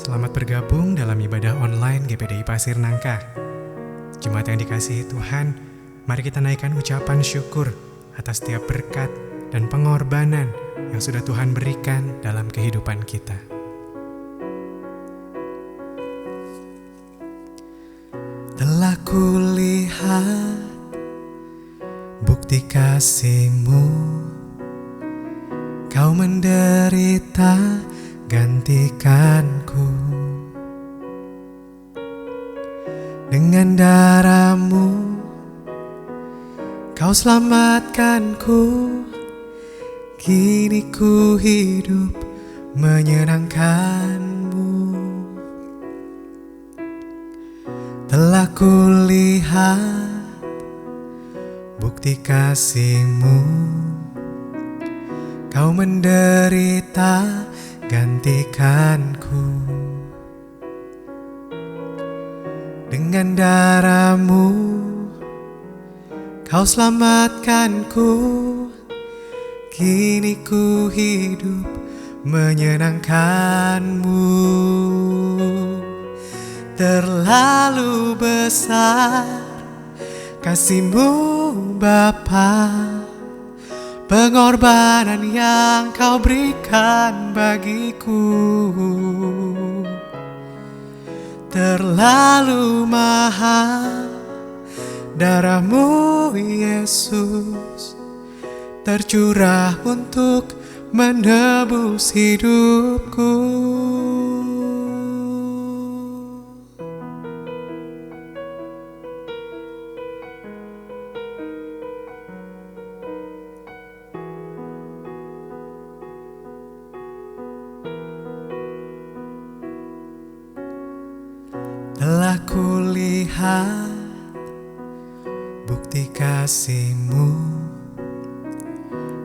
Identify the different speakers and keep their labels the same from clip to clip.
Speaker 1: Selamat bergabung dalam ibadah online GPDI Pasir Nangka. Jemaat yang dikasihi Tuhan, mari kita naikkan ucapan syukur atas setiap berkat dan pengorbanan yang sudah Tuhan berikan dalam kehidupan kita. Telah kulihat bukti kasih-Mu, Kau menderita gantikanku. Dengan darah-Mu Kau selamatkanku. Kini ku hidup menyenangkan-Mu. Telah kulihat bukti kasih-Mu, Kau menderita gantikanku. Dengan darah-Mu Kau selamatkanku. Kini ku hidup menyenangkan-Mu. Terlalu besar kasih-Mu Bapa, pengorbanan yang Kau berikan bagiku. Terlalu mahal darah-Mu Yesus, tercurah untuk menebus hidupku. Telah kulihat bukti kasih-Mu,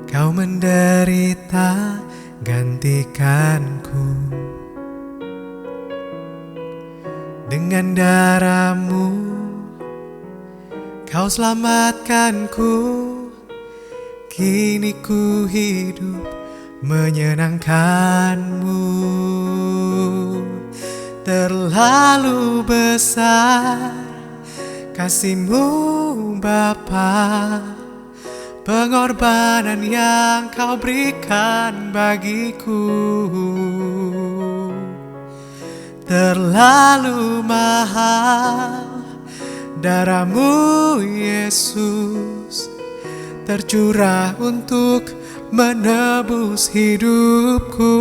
Speaker 1: Kau menderita gantikanku. Dengan darah-Mu Kau selamatkanku. Kini ku hidup menyenangkan-Mu. Terlalu besar kasih-Mu Bapa, pengorbanan yang Kau berikan bagiku. Terlalu mahal darah-Mu Yesus, tercurah untuk menebus hidupku.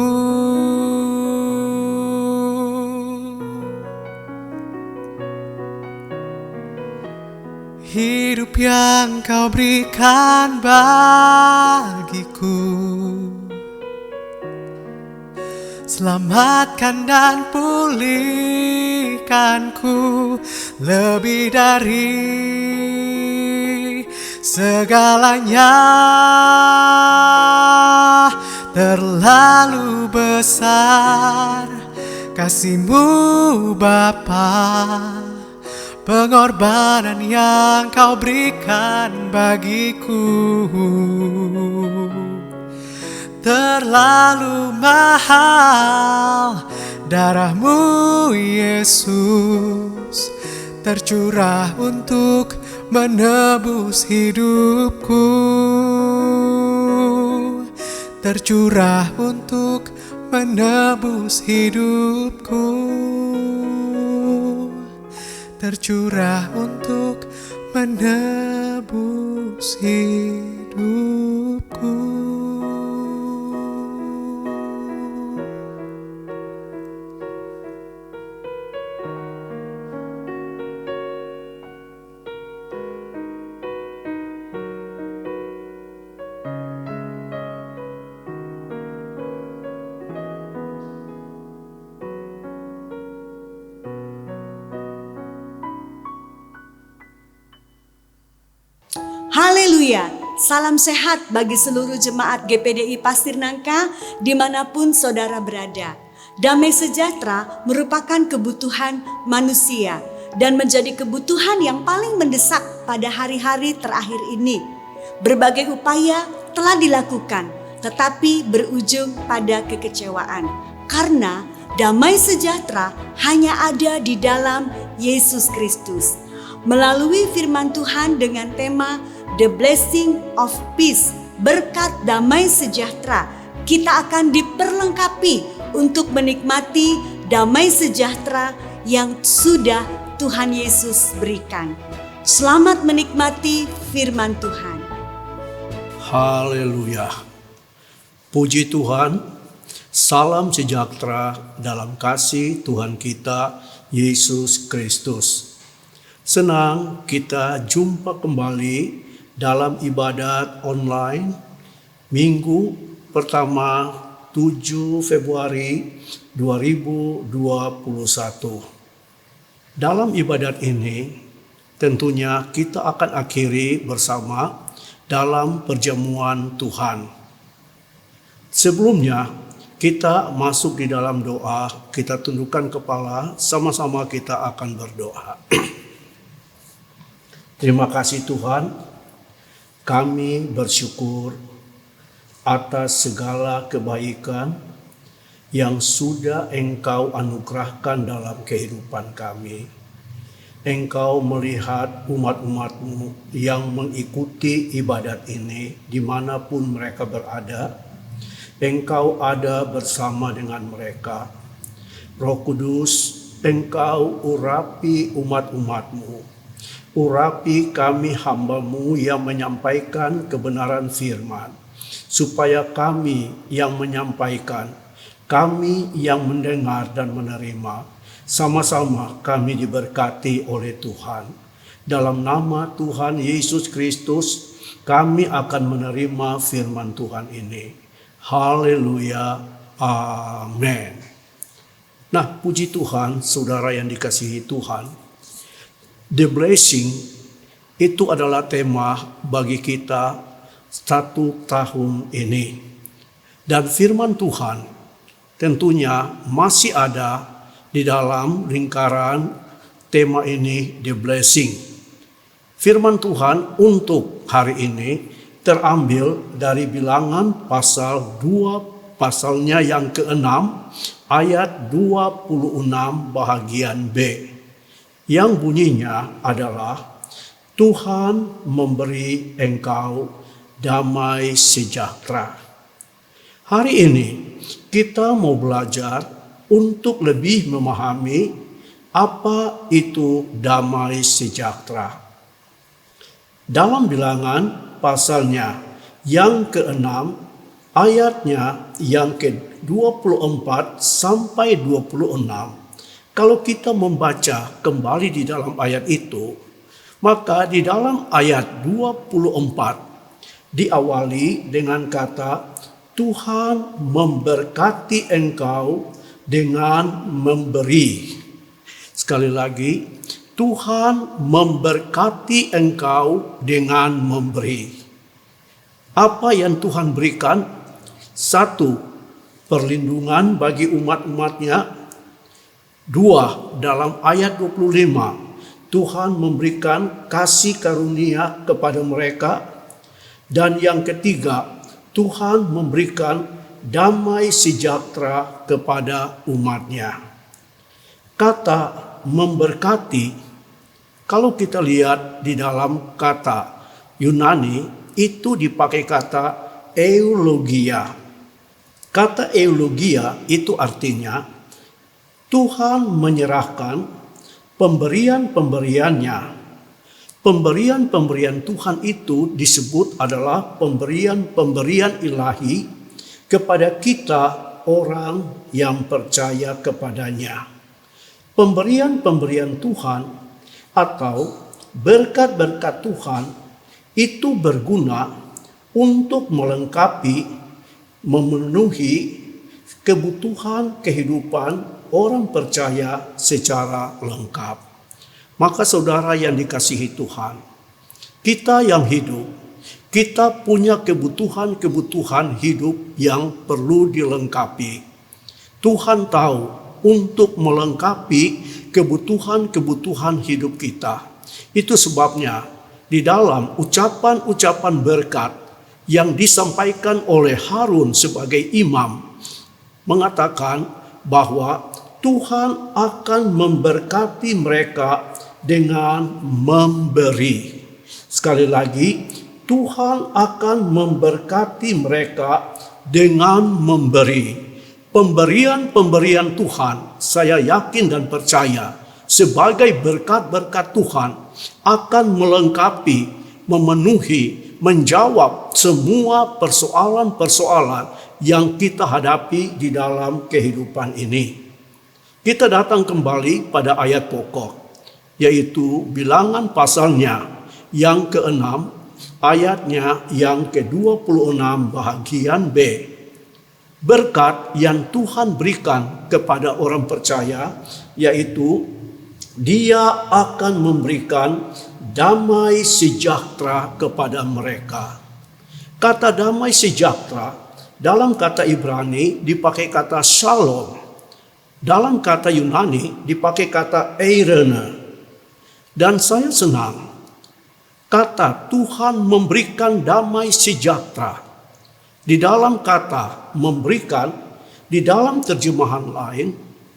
Speaker 1: Hidup yang Kau berikan bagiku, selamatkan dan pulihkanku lebih dari segalanya. Terlalu besar kasih-Mu Bapa, pengorbanan yang Kau berikan bagiku. Terlalu mahal darah-Mu Yesus, tercurah untuk menebus hidupku. Tercurah untuk menebus hidupku. Tercurah untuk menebus hidupku.
Speaker 2: Haleluya, salam sehat bagi seluruh jemaat GPDI Pasir Nangka dimanapun saudara berada. Damai sejahtera merupakan kebutuhan manusia dan menjadi kebutuhan yang paling mendesak pada hari-hari terakhir ini. Berbagai upaya telah dilakukan, tetapi berujung pada kekecewaan. Karena damai sejahtera hanya ada di dalam Yesus Kristus. Melalui firman Tuhan dengan tema The Blessing of Peace, berkat damai sejahtera, kita akan diperlengkapi untuk menikmati damai sejahtera yang sudah Tuhan Yesus berikan. Selamat menikmati firman Tuhan.
Speaker 3: Haleluya. Puji Tuhan, salam sejahtera dalam kasih Tuhan kita Yesus Kristus. Senang kita jumpa kembali dalam ibadat online minggu pertama 7 Februari 2021. Dalam ibadat ini tentunya kita akan akhiri bersama dalam perjamuan Tuhan. Sebelumnya kita masuk di dalam doa, kita tundukkan kepala, sama-sama kita akan berdoa. Terima kasih Tuhan, kami bersyukur atas segala kebaikan yang sudah Engkau anugerahkan dalam kehidupan kami. Engkau melihat umat-umat-Mu yang mengikuti ibadat ini dimanapun mereka berada. Engkau ada bersama dengan mereka. Roh Kudus, Engkau urapi umat-umat-Mu. Urapi kami hamba-Mu yang menyampaikan kebenaran firman, supaya kami yang menyampaikan, kami yang mendengar dan menerima, sama-sama kami diberkati oleh Tuhan. Dalam nama Tuhan Yesus Kristus, kami akan menerima firman Tuhan ini. Haleluya, amin. Nah, puji Tuhan, saudara yang dikasihi Tuhan, The Blessing itu adalah tema bagi kita 1 tahun ini. Dan firman Tuhan tentunya masih ada di dalam lingkaran tema ini, The Blessing. Firman Tuhan untuk hari ini terambil dari Bilangan pasal 2, pasalnya yang ke-6, ayat 26 bahagian B. Yang bunyinya adalah, Tuhan memberi engkau damai sejahtera. Hari ini kita mau belajar untuk lebih memahami apa itu damai sejahtera. Dalam Bilangan pasalnya yang ke-6, ayatnya yang ke-24 sampai 26. Kalau kita membaca kembali di dalam ayat itu, maka di dalam ayat 24 diawali dengan kata, Tuhan memberkati engkau dengan memberi. Sekali lagi, Tuhan memberkati engkau dengan memberi. Apa yang Tuhan berikan? 1, perlindungan bagi umat-umatnya. 2, dalam ayat 25, Tuhan memberikan kasih karunia kepada mereka. Dan yang ketiga, Tuhan memberikan damai sejahtera kepada umatnya. Kata memberkati, kalau kita lihat di dalam kata Yunani, itu dipakai kata eulogia. Kata eulogia itu artinya Tuhan menyerahkan pemberian-pemberiannya. Pemberian-pemberian Tuhan itu disebut adalah pemberian-pemberian ilahi kepada kita orang yang percaya kepadanya. Pemberian-pemberian Tuhan atau berkat-berkat Tuhan itu berguna untuk melengkapi, memenuhi kebutuhan kehidupan orang percaya secara lengkap. Maka saudara yang dikasihi Tuhan, kita yang hidup, kita punya kebutuhan-kebutuhan hidup yang perlu dilengkapi. Tuhan tahu untuk melengkapi kebutuhan-kebutuhan hidup kita. Itu sebabnya di dalam ucapan-ucapan berkat yang disampaikan oleh Harun sebagai imam, mengatakan bahwa Tuhan akan memberkati mereka dengan memberi. Sekali lagi, Tuhan akan memberkati mereka dengan memberi. Pemberian-pemberian Tuhan, saya yakin dan percaya, sebagai berkat-berkat Tuhan akan melengkapi, memenuhi, menjawab semua persoalan-persoalan yang kita hadapi di dalam kehidupan ini. Kita datang kembali pada ayat pokok, yaitu Bilangan pasalnya yang ke-6, ayatnya yang ke-26 bahagian B. Berkat yang Tuhan berikan kepada orang percaya, yaitu Dia akan memberikan damai sejahtera kepada mereka. Kata damai sejahtera dalam kata Ibrani dipakai kata shalom. Dalam kata Yunani dipakai kata eirene. Dan saya senang kata Tuhan memberikan damai sejahtera. Di dalam kata memberikan, di dalam terjemahan lain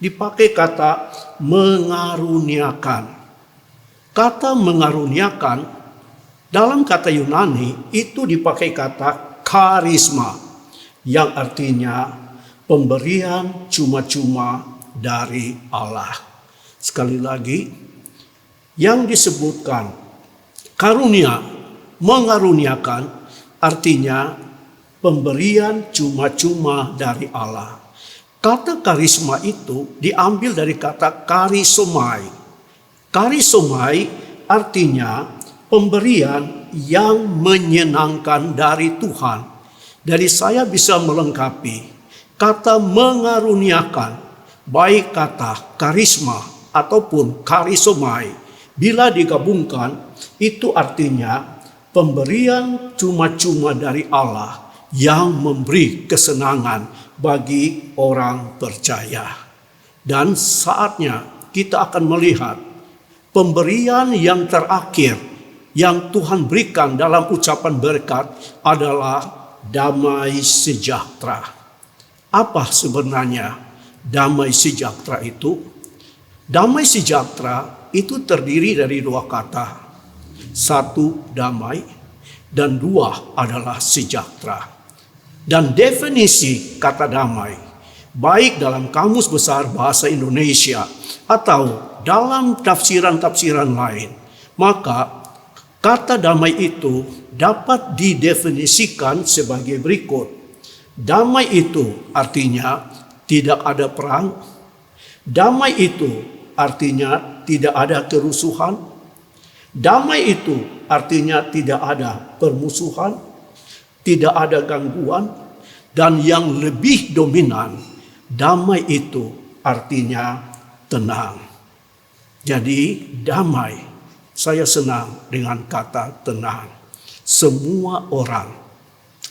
Speaker 3: dipakai kata mengaruniakan. Kata mengaruniakan dalam kata Yunani itu dipakai kata karisma, yang artinya pemberian cuma-cuma dari Allah. Sekali lagi, yang disebutkan karunia, mengaruniakan, artinya pemberian cuma-cuma dari Allah. Kata karisma itu diambil dari kata karisomai. Karisomai artinya pemberian yang menyenangkan dari Tuhan. Jadi saya bisa melengkapi kata mengaruniakan, baik kata karisma ataupun karisomai, bila digabungkan itu artinya pemberian cuma-cuma dari Allah yang memberi kesenangan bagi orang percaya. Dan saatnya kita akan melihat pemberian yang terakhir yang Tuhan berikan dalam ucapan berkat adalah damai sejahtera. Apa sebenarnya damai sejahtera itu? Damai sejahtera itu terdiri dari dua kata. Satu, damai, dan dua adalah sejahtera. Dan definisi kata damai, baik dalam Kamus Besar Bahasa Indonesia atau dalam tafsiran-tafsiran lain, maka kata damai itu dapat didefinisikan sebagai berikut. Damai itu artinya tidak ada perang. Damai itu artinya tidak ada kerusuhan. Damai itu artinya tidak ada permusuhan, tidak ada gangguan, dan yang lebih dominan, damai itu artinya tenang. Jadi damai, saya senang dengan kata tenang. Semua orang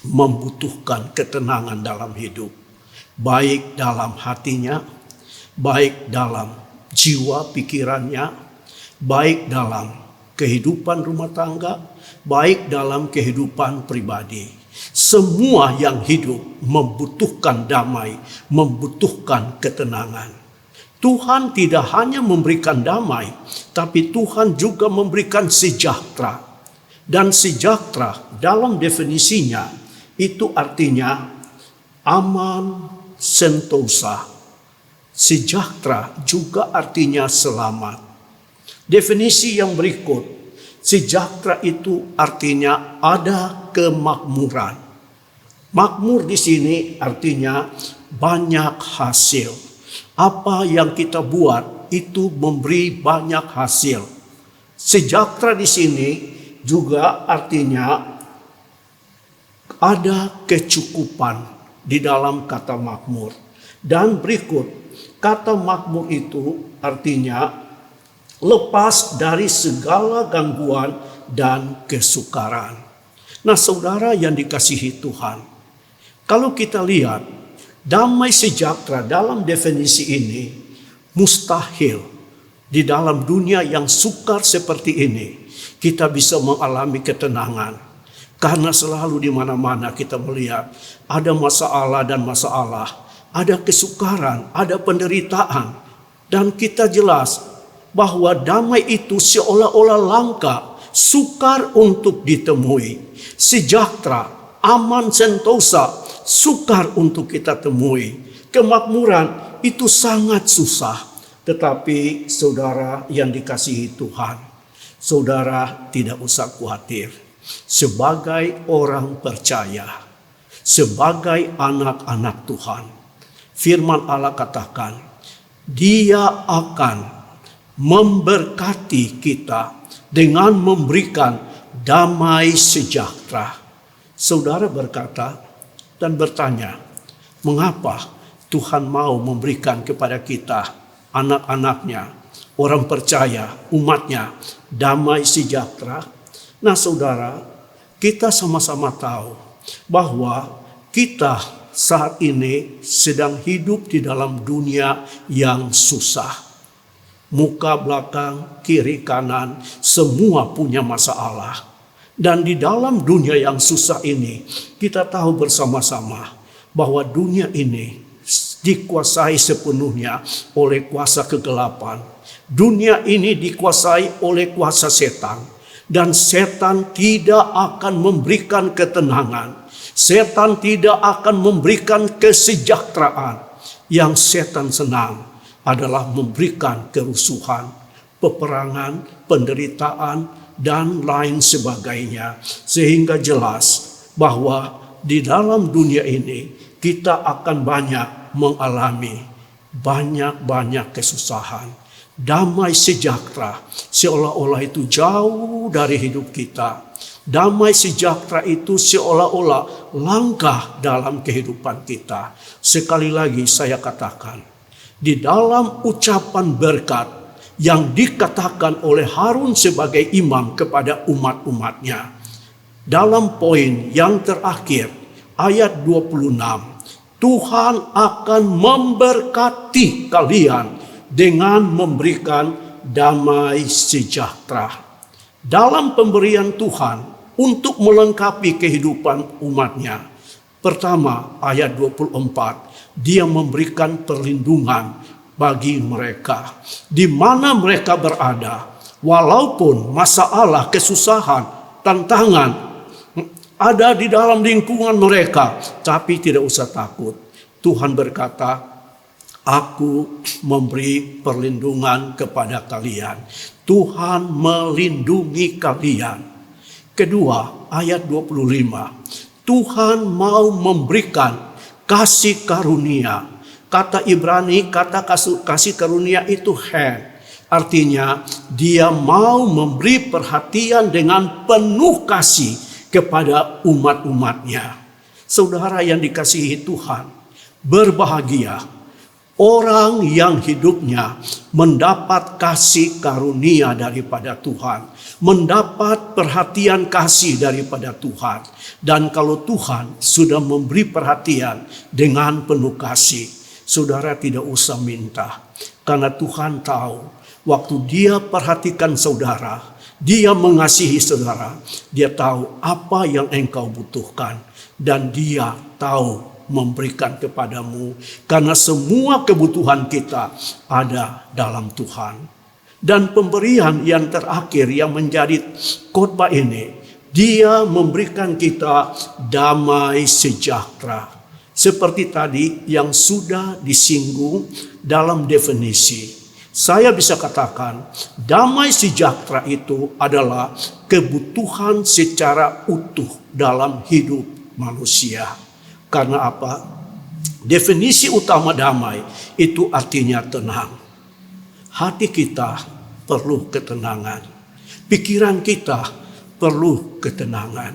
Speaker 3: membutuhkan ketenangan dalam hidup, baik dalam hatinya, baik dalam jiwa pikirannya, baik dalam kehidupan rumah tangga, baik dalam kehidupan pribadi. Semua yang hidup membutuhkan damai, membutuhkan ketenangan. Tuhan tidak hanya memberikan damai, tapi Tuhan juga memberikan sejahtera. Dan sejahtera dalam definisinya itu artinya aman, sentosa. Sejahtera juga artinya selamat. Definisi yang berikut, sejahtera itu artinya ada kemakmuran. Makmur di sini artinya banyak hasil. Apa yang kita buat itu memberi banyak hasil. Sejahtera di sini juga artinya ada kecukupan di dalam kata makmur. Dan berikut, kata makmur itu artinya lepas dari segala gangguan dan kesukaran. Nah, saudara yang dikasihi Tuhan, kalau kita lihat damai sejahtera dalam definisi ini mustahil di dalam dunia yang sukar seperti ini kita bisa mengalami ketenangan, karena selalu di mana-mana kita melihat ada masalah dan masalah, ada kesukaran, ada penderitaan. Dan kita jelas bahwa damai itu seolah-olah langka, sukar untuk ditemui. Sejahtera, aman, sentosa, sukar untuk kita temui. Kemakmuran itu sangat susah. Tetapi saudara yang dikasihi Tuhan, saudara tidak usah khawatir. Sebagai orang percaya, sebagai anak-anak Tuhan, firman Allah katakan, Dia akan memberkati kita dengan memberikan damai sejahtera. Saudara berkata dan bertanya, mengapa Tuhan mau memberikan kepada kita, anak-anaknya, orang percaya, umatnya, damai sejahtera? Nah saudara, kita sama-sama tahu bahwa kita saat ini sedang hidup di dalam dunia yang susah. Muka, belakang, kiri, kanan, semua punya masalah. Dan di dalam dunia yang susah ini, kita tahu bersama-sama bahwa dunia ini dikuasai sepenuhnya oleh kuasa kegelapan. Dunia ini dikuasai oleh kuasa setan. Dan setan tidak akan memberikan ketenangan. Setan tidak akan memberikan kesejahteraan. Yang setan senang adalah memberikan kerusuhan, peperangan, penderitaan, dan lain sebagainya. Sehingga jelas bahwa di dalam dunia ini kita akan banyak mengalami banyak kesusahan. Damai sejahtera seolah-olah itu jauh dari hidup kita. Damai sejahtera itu seolah-olah langka dalam kehidupan kita. Sekali lagi saya katakan, di dalam ucapan berkat yang dikatakan oleh Harun sebagai imam kepada umat-umatnya, dalam poin yang terakhir ayat 26, Tuhan akan memberkati kalian dengan memberikan damai sejahtera. Dalam pemberian Tuhan untuk melengkapi kehidupan umatnya. Pertama, ayat 24, Dia memberikan perlindungan bagi mereka. Di mana mereka berada, walaupun masalah, kesusahan, tantangan ada di dalam lingkungan mereka, tapi tidak usah takut. Tuhan berkata, Aku memberi perlindungan kepada kalian. Tuhan melindungi kalian. Kedua, ayat 25. Tuhan mau memberikan kasih karunia. Kata Ibrani, kata kasih karunia itu hen. Artinya, Dia mau memberi perhatian dengan penuh kasih kepada umat-umatnya. Saudara yang dikasihi Tuhan, berbahagia orang yang hidupnya mendapat kasih karunia daripada Tuhan, mendapat perhatian kasih daripada Tuhan. Dan kalau Tuhan sudah memberi perhatian dengan penuh kasih, saudara tidak usah minta. Karena Tuhan tahu, waktu Dia perhatikan saudara, Dia mengasihi saudara, Dia tahu apa yang engkau butuhkan. Dan Dia tahu memberikan kepadamu, karena semua kebutuhan kita ada dalam Tuhan. Dan pemberian yang terakhir yang menjadi khotbah ini, Dia memberikan kita damai sejahtera. Seperti tadi yang sudah disinggung dalam definisi, saya bisa katakan damai sejahtera itu adalah kebutuhan secara utuh dalam hidup manusia. Karena apa? Definisi utama damai itu artinya tenang. Hati kita perlu ketenangan. Pikiran kita perlu ketenangan.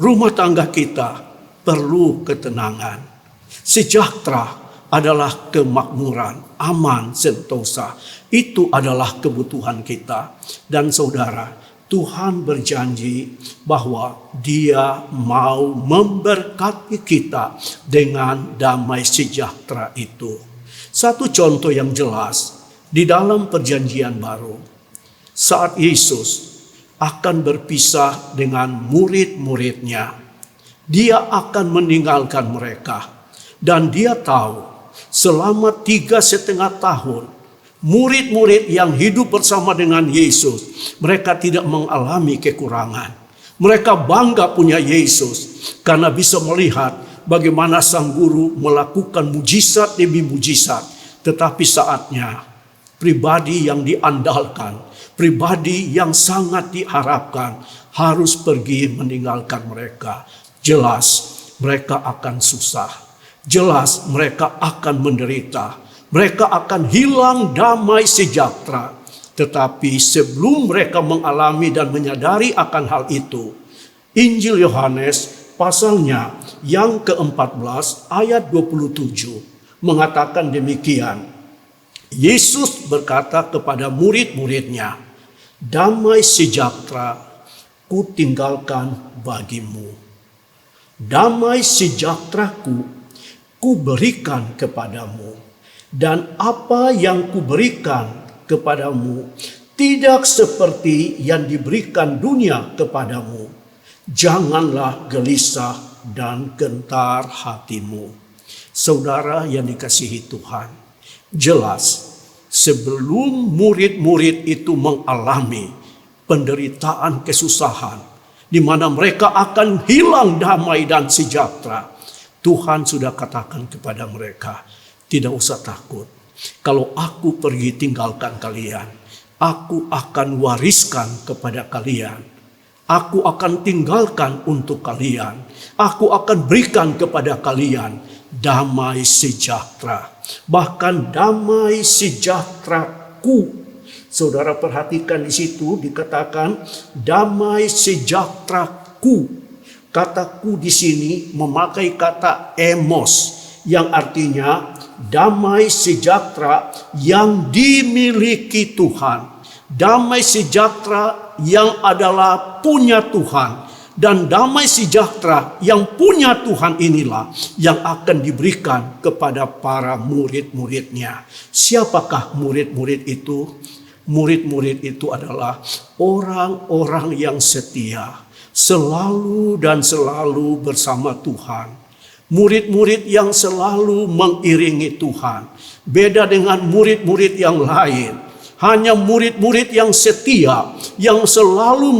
Speaker 3: Rumah tangga kita perlu ketenangan. Sejahtera adalah kemakmuran, aman, sentosa. Itu adalah kebutuhan kita. Dan saudara, Tuhan berjanji bahwa Dia mau memberkati kita dengan damai sejahtera itu. Satu contoh yang jelas di dalam perjanjian baru, saat Yesus akan berpisah dengan murid-muridnya, Dia akan meninggalkan mereka. Dan Dia tahu selama 3,5 tahun, murid-murid yang hidup bersama dengan Yesus, mereka tidak mengalami kekurangan. Mereka bangga punya Yesus karena bisa melihat bagaimana sang guru melakukan mujizat demi mujizat. Tetapi saatnya pribadi yang diandalkan, pribadi yang sangat diharapkan harus pergi meninggalkan mereka. Jelas mereka akan susah. Jelas mereka akan menderita. Mereka akan hilang damai sejahtera. Tetapi sebelum mereka mengalami dan menyadari akan hal itu, Injil Yohanes pasalnya yang ke-14 ayat 27 mengatakan demikian. Yesus berkata kepada murid-muridnya, "Damai sejahtera ku tinggalkan bagimu. Damai sejahteraku ku berikan kepadamu. Dan apa yang ku berikan kepadamu tidak seperti yang diberikan dunia kepadamu. Janganlah gelisah dan gentar hatimu." Saudara yang dikasihi Tuhan, jelas sebelum murid-murid itu mengalami penderitaan kesusahan, di mana mereka akan hilang damai dan sejahtera, Tuhan sudah katakan kepada mereka, "Tidak usah takut. Kalau aku pergi tinggalkan kalian, aku akan wariskan kepada kalian. Aku akan tinggalkan untuk kalian. Aku akan berikan kepada kalian damai sejahtera. Bahkan damai sejahteraku." Saudara perhatikan di situ dikatakan damai sejahteraku. Kata "ku" di sini memakai kata emos yang artinya damai sejahtera yang dimiliki Tuhan. Damai sejahtera yang adalah punya Tuhan. Dan damai sejahtera yang punya Tuhan inilah yang akan diberikan kepada para murid-muridnya. Siapakah murid-murid itu? Murid-murid itu adalah orang-orang yang setia, selalu dan selalu bersama Tuhan. Murid-murid yang selalu mengiringi Tuhan. Beda dengan murid-murid yang lain. Hanya murid-murid yang setia, yang selalu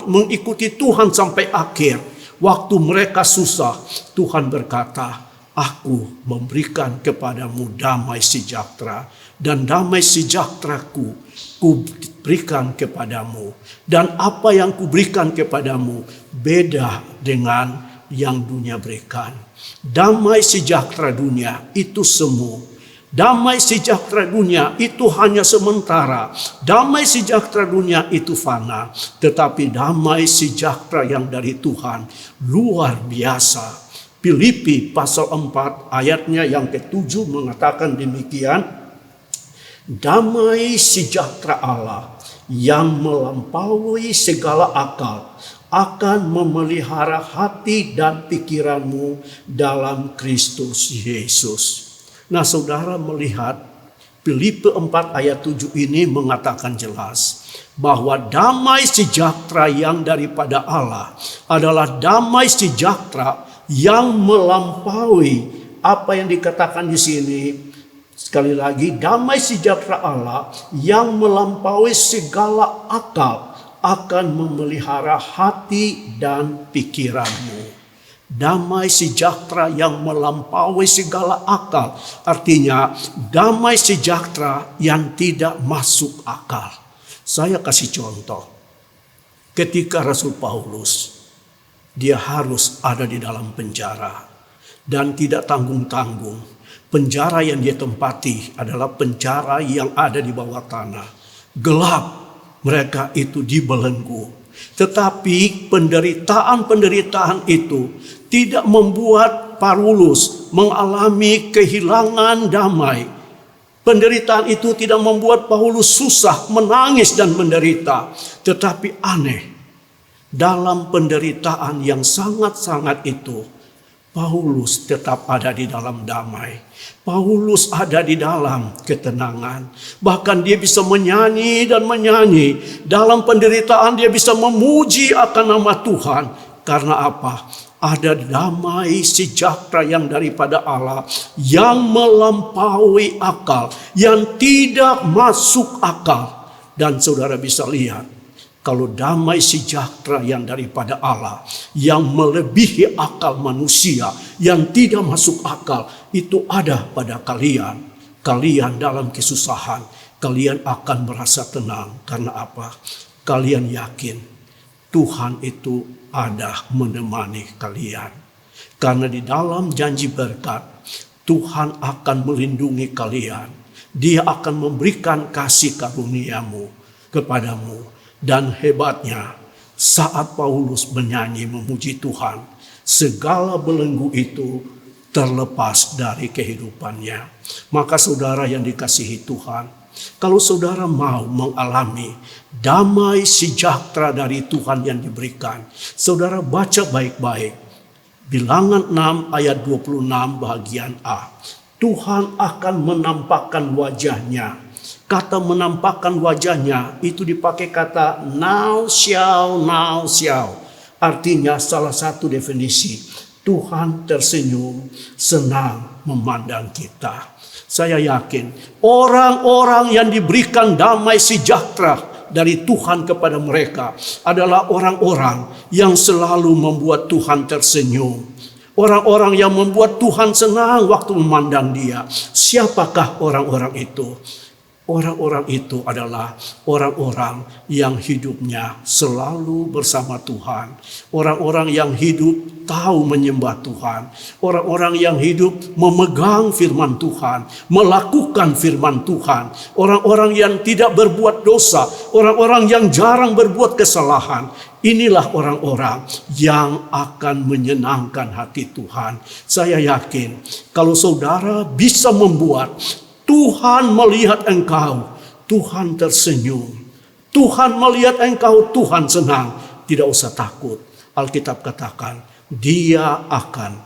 Speaker 3: mengikuti Tuhan sampai akhir. Waktu mereka susah, Tuhan berkata, "Aku memberikan kepadamu damai sejahtera. Dan damai sejahteraku ku berikan kepadamu. Dan apa yang ku berikan kepadamu beda dengan yang dunia berikan." Damai sejahtera dunia itu semu. Damai sejahtera dunia itu hanya sementara. Damai sejahtera dunia itu fana. Tetapi damai sejahtera yang dari Tuhan luar biasa. Filipi pasal 4 ayatnya yang ke-7 mengatakan demikian. Damai sejahtera Allah yang melampaui segala akal akan memelihara hati dan pikiranmu dalam Kristus Yesus. Nah, saudara melihat Filipi 4 ayat 7 ini mengatakan jelas bahwa damai sejahtera yang daripada Allah adalah damai sejahtera yang melampaui apa yang dikatakan di sini. Sekali lagi, damai sejahtera Allah yang melampaui segala akal akan memelihara hati dan pikiranmu. Damai sejahtera yang melampaui segala akal. Artinya damai sejahtera yang tidak masuk akal. Saya kasih contoh. Ketika Rasul Paulus, dia harus ada di dalam penjara. Dan tidak tanggung-tanggung. Penjara yang dia tempati adalah penjara yang ada di bawah tanah. Gelap, mereka itu dibelenggu. Tetapi penderitaan-penderitaan itu tidak membuat Paulus mengalami kehilangan damai. Penderitaan itu tidak membuat Paulus susah, menangis dan menderita. Tetapi aneh, dalam penderitaan yang sangat-sangat itu, Paulus tetap ada di dalam damai. Paulus ada di dalam ketenangan. Bahkan dia bisa menyanyi dan menyanyi. Dalam penderitaan dia bisa memuji akan nama Tuhan. Karena apa? Ada damai sejahtera yang daripada Allah, yang melampaui akal, yang tidak masuk akal. Dan saudara bisa lihat, kalau damai sejahtera yang daripada Allah, yang melebihi akal manusia, yang tidak masuk akal, itu ada pada kalian. Kalian dalam kesusahan, kalian akan merasa tenang. Karena apa? Kalian yakin Tuhan itu ada menemani kalian. Karena di dalam janji berkat, Tuhan akan melindungi kalian. Dia akan memberikan kasih karunia-Mu kepadamu. Dan hebatnya, saat Paulus menyanyi memuji Tuhan, segala belenggu itu terlepas dari kehidupannya. Maka saudara yang dikasihi Tuhan, kalau saudara mau mengalami damai sejahtera dari Tuhan yang diberikan, saudara baca baik-baik Bilangan 6 ayat 26 bagian A. Tuhan akan menampakkan wajahnya. Kata menampakkan wajahnya itu dipakai kata now shall. Artinya salah satu definisi, Tuhan tersenyum, senang memandang kita. Saya yakin orang-orang yang diberikan damai sejahtera dari Tuhan kepada mereka adalah orang-orang yang selalu membuat Tuhan tersenyum. Orang-orang yang membuat Tuhan senang waktu memandang dia. Siapakah orang-orang itu? Orang-orang itu adalah orang-orang yang hidupnya selalu bersama Tuhan. Orang-orang yang hidup tahu menyembah Tuhan. Orang-orang yang hidup memegang firman Tuhan, melakukan firman Tuhan. Orang-orang yang tidak berbuat dosa, orang-orang yang jarang berbuat kesalahan. Inilah orang-orang yang akan menyenangkan hati Tuhan. Saya yakin kalau saudara bisa membuat Tuhan melihat engkau, Tuhan tersenyum. Tuhan melihat engkau, Tuhan senang. Tidak usah takut. Alkitab katakan, Dia akan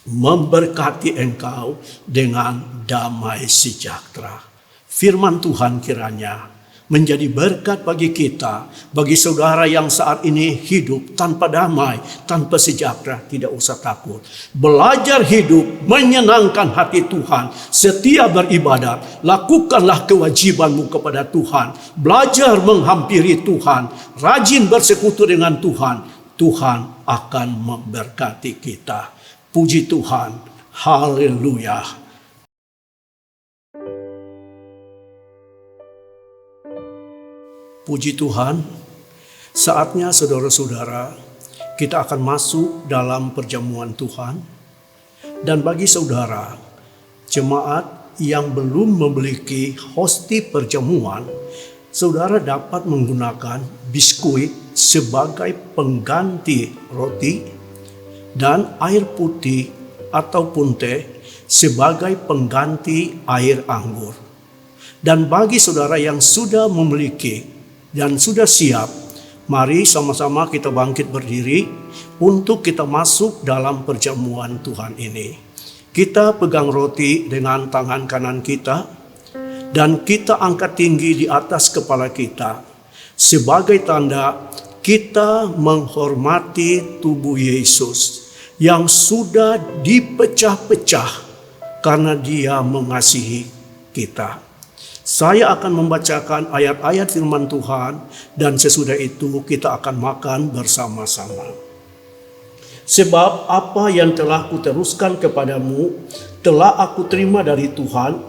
Speaker 3: memberkati engkau dengan damai sejahtera. Firman Tuhan kiranya menjadi berkat bagi kita, bagi saudara yang saat ini hidup tanpa damai, tanpa sejahtera. Tidak usah takut. Belajar hidup menyenangkan hati Tuhan. Setia beribadat, lakukanlah kewajibanmu kepada Tuhan. Belajar menghampiri Tuhan, rajin bersekutu dengan Tuhan. Tuhan akan memberkati kita. Puji Tuhan. Haleluya. Puji Tuhan, saatnya saudara-saudara kita akan masuk dalam perjamuan Tuhan. Dan bagi saudara, jemaat yang belum memiliki hosti perjamuan, saudara dapat menggunakan biskuit sebagai pengganti roti dan air putih ataupun teh sebagai pengganti air anggur. Dan bagi saudara yang sudah memiliki dan sudah siap, mari sama-sama kita bangkit berdiri untuk kita masuk dalam perjamuan Tuhan ini. Kita pegang roti dengan tangan kanan kita dan kita angkat tinggi di atas kepala kita sebagai tanda kita menghormati tubuh Yesus yang sudah dipecah-pecah karena Dia mengasihi kita. Saya akan membacakan ayat-ayat firman Tuhan dan sesudah itu kita akan makan bersama-sama. Sebab apa yang telah kuteruskan kepadamu telah aku terima dari Tuhan,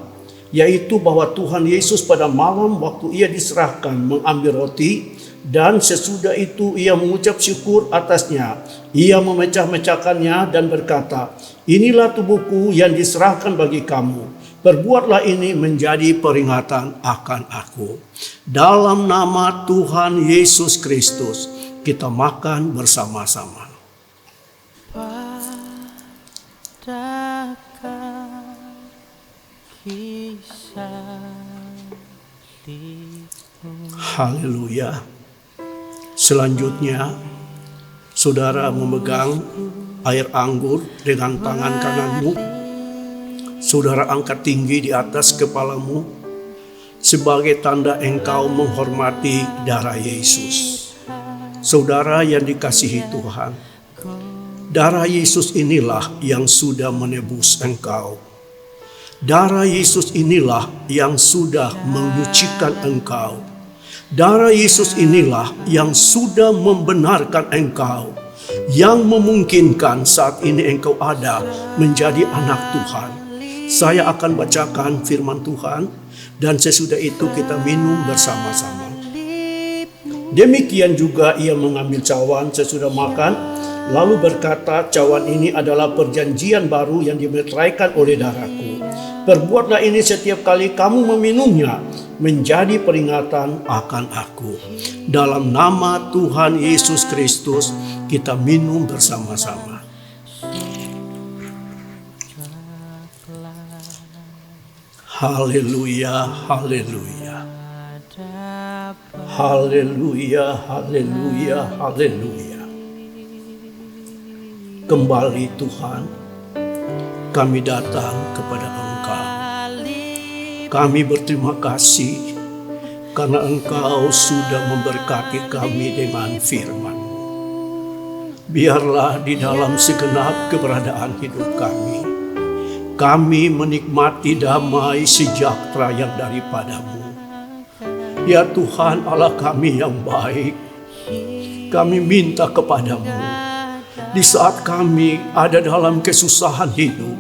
Speaker 3: yaitu bahwa Tuhan Yesus pada malam waktu Ia diserahkan mengambil roti, dan sesudah itu Ia mengucap syukur atasnya. Ia memecah-mecahkannya dan berkata, inilah tubuhku yang diserahkan bagi kamu. Perbuatlah ini menjadi peringatan akan aku. Dalam nama Tuhan Yesus Kristus, kita makan bersama-sama. Haleluya. Selanjutnya, saudara memegang air anggur dengan tangan kananmu. Saudara angkat tinggi di atas kepalamu sebagai tanda engkau menghormati darah Yesus. Saudara yang dikasihi Tuhan, Darah Yesus inilah yang sudah menebus engkau. Darah Yesus inilah yang sudah menyucikan engkau. Darah Yesus inilah yang sudah membenarkan engkau, yang memungkinkan saat ini engkau ada menjadi anak Tuhan. Saya akan bacakan firman Tuhan dan sesudah itu kita minum bersama-sama. Demikian juga ia mengambil cawan sesudah makan, lalu berkata, cawan ini adalah perjanjian baru yang dimeteraikan oleh darahku. Perbuatlah ini setiap kali kamu meminumnya, menjadi peringatan akan aku. Dalam nama Tuhan Yesus Kristus, kita minum bersama-sama. Haleluya, haleluya. Haleluya, haleluya, haleluya. Kembali Tuhan, kami datang kepada Engkau. Kami berterima kasih karena Engkau sudah memberkati kami dengan firman. Biarlah di dalam segenap keberadaan hidup kami menikmati damai sejahtera yang daripadamu. Ya Tuhan Allah kami yang baik, kami minta kepadamu, di saat kami ada dalam kesusahan hidup,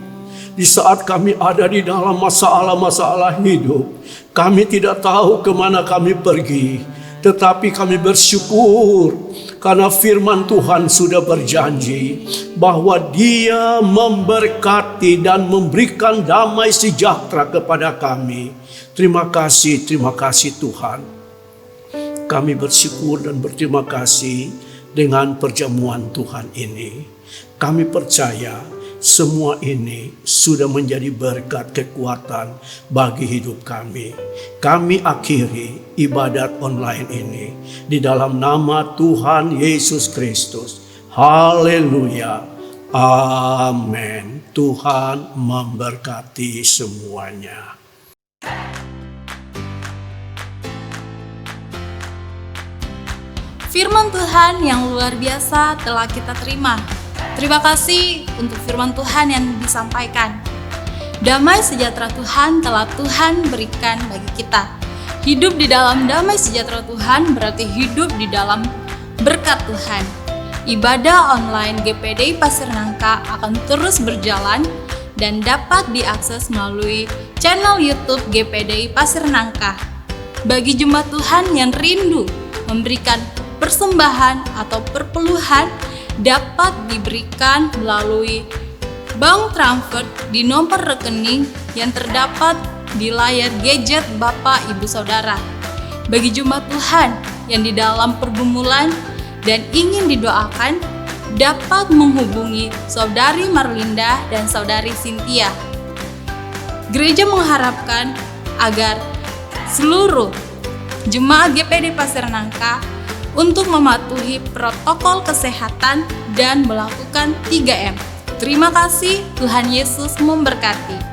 Speaker 3: di saat kami ada di dalam masalah-masalah hidup, kami tidak tahu kemana kami pergi, tetapi kami bersyukur karena firman Tuhan sudah berjanji bahwa Dia memberkati dan memberikan damai sejahtera kepada kami. Terima kasih Tuhan. Kami bersyukur dan berterima kasih dengan perjamuan Tuhan ini. Kami percaya semua ini sudah menjadi berkat kekuatan bagi hidup kami. Kami akhiri ibadat online ini di dalam nama Tuhan Yesus Kristus. Haleluya. Amin. Tuhan memberkati semuanya.
Speaker 4: Firman Tuhan yang luar biasa telah kita terima. Terima kasih untuk firman Tuhan yang disampaikan. Damai sejahtera Tuhan telah Tuhan berikan bagi kita. Hidup di dalam damai sejahtera Tuhan berarti hidup di dalam berkat Tuhan. Ibadah online GPDI Pasir Nangka akan terus berjalan dan dapat diakses melalui channel YouTube GPDI Pasir Nangka. Bagi jemaat Tuhan yang rindu memberikan persembahan atau perpuluhan, dapat diberikan melalui bank transfer di nomor rekening yang terdapat di layar gadget Bapak Ibu Saudara. Bagi jemaat Tuhan yang di dalam pergumulan dan ingin didoakan, dapat menghubungi Saudari Marlinda dan Saudari Cynthia. Gereja mengharapkan agar seluruh jemaat GPD Pasir Nangka untuk mematuhi protokol kesehatan dan melakukan 3M. Terima kasih, Tuhan Yesus memberkati.